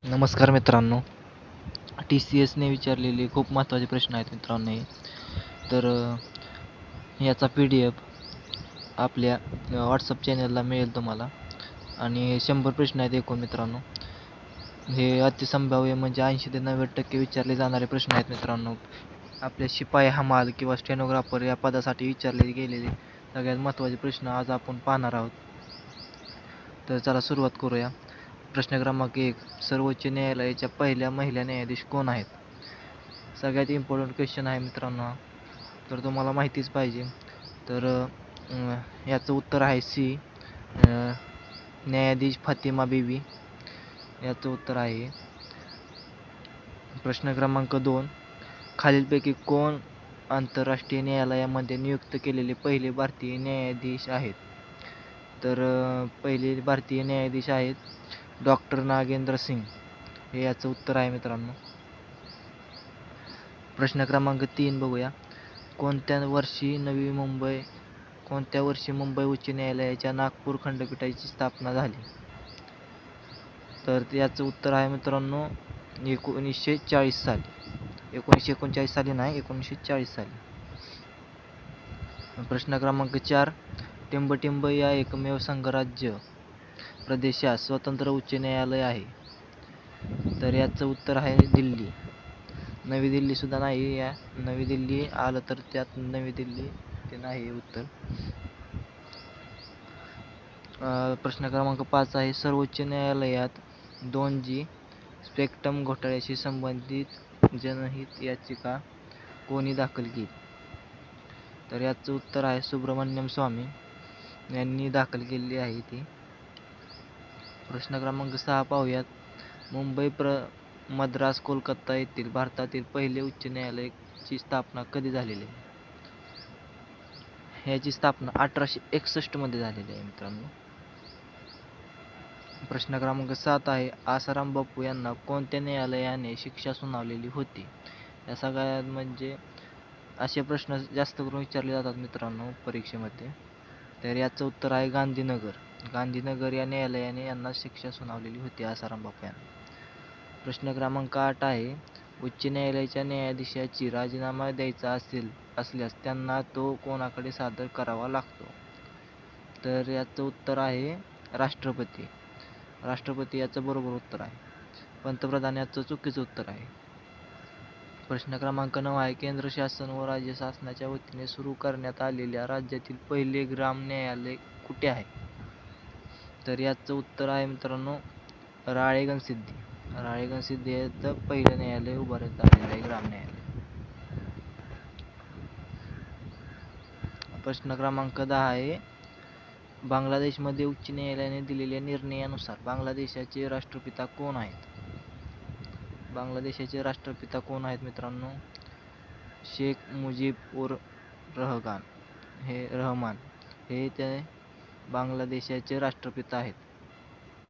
नमस्कार मित्रांनो. TCSने विचारलेले खूप महत्त्वाचे प्रश्न आहेत मित्रांनो हे. तर याचा PDF आपल्या WhatsApp चॅनलला मिळेल तुम्हाला आणि 100 प्रश्न आहेत एकूण मित्रांनो. हे अतिसंभाव्य म्हणजे 80 ते 90% विचारले जाणारे प्रश्न आहेत मित्रांनो. आपल्या शिपाई, हमाल किंवा स्टेनोग्राफर या पदासाठी विचारले गेलेले सगळ्यात महत्त्वाचे प्रश्न आज आपण पाहणार आहोत. तर चला सुरुवात करूया. प्रश्न क्रमांक 1. सर्वोच्च न्यायालयाच्या पहिल्या महिला न्यायाधीश कोण आहेत? सगळ्यात इम्पॉर्टंट क्वेश्चन आहे मित्रांनो हा. तर तुम्हाला माहितीच पाहिजे. तर याचं उत्तर आहे सी. न्यायाधीश फातिमा बीवी याचं उत्तर आहे. प्रश्न क्रमांक 2. खालीलपैकी कोण आंतरराष्ट्रीय न्यायालयामध्ये नियुक्त केलेले पहिले भारतीय न्यायाधीश आहेत? तर पहिले भारतीय न्यायाधीश आहेत डॉक्टर नागेंद्र सिंग हे याचं उत्तर आहे मित्रांनो. प्रश्न क्रमांक 3 बघूया. कोणत्या वर्षी मुंबई उच्च न्यायालयाच्या नागपूर खंडपीठाची स्थापना झाली? तर याचं उत्तर आहे मित्रांनो 1940 साली. 1939 साली नाही, 1940 साली. प्रश्न क्रमांक 4. टिंबटिंब या एकमेव संघराज्य प्रदेशात स्वतंत्र उच्च न्यायालय आहे? तर याचं उत्तर आहे दिल्ली. नवी दिल्ली सुद्धा नाही. या नवी दिल्ली आलं तर त्यात नवी दिल्ली ते नाही उत्तर. प्रश्न क्रमांक 5 आहे. सर्वोच्च न्यायालयात 2G स्पेक्ट्रम घोटाळ्याशी संबंधित जनहित याचिका कोणी दाखल केली? तर याचं उत्तर आहे सुब्रमण्यम स्वामी यांनी दाखल केलेली आहे ती. प्रश्न क्रमांक 6 पाहूयात. मुंबई, मद्रास, कोलकाता येथील भारतातील पहिले उच्च न्यायालयाची स्थापना कधी झालेली आहे? ह्याची स्थापना 1861 मध्ये झालेली आहे मित्रांनो. प्रश्न क्रमांक 7 आहे. आसाराम बापू यांना कोणत्या न्यायालयाने शिक्षा सुनावलेली होती? या सगळ्यात म्हणजे असे प्रश्न जास्त करून विचारले जातात मित्रांनो परीक्षेमध्ये. तर याचं उत्तर आहे गांधीनगर या न्यायालयाने यांना शिक्षा सुनावलेली होती आसाराम बापू यांना. प्रश्न क्रमांक 8 आहे. उच्च न्यायालयाच्या न्यायाधीशाची राजीनामा द्यायचा असल्यास त्यांना तो कोणाकडे सादर करावा लागतो? तर याचं उत्तर आहे राष्ट्रपती याचं बरोबर उत्तर आहे. पंतप्रधान याचं चुकीचं उत्तर आहे. प्रश्न क्रमांक 9 आहे. केंद्र शासन व राज्य शासनाच्या वतीने सुरू करण्यात आलेल्या राज्यातील पहिले ग्राम न्यायालय कुठे आहे? तर याचं उत्तर आहे मित्रांनो राळेगणसिद्धी हे पहिलं न्यायालय उभारण्यात आलेलं आहे ग्राम न्यायालय. प्रश्न क्रमांक 10 आहे. बांगलादेशमध्ये उच्च न्यायालयाने दिलेल्या निर्णयानुसार बांगलादेशाचे राष्ट्रपिता कोण आहेत? बांगलादेशाचे राष्ट्रपिता कोण आहेत मित्रांनो? शेख मुजीब उर रहमान हे ते बांगलादेशाचे राष्ट्रपिता आहेत.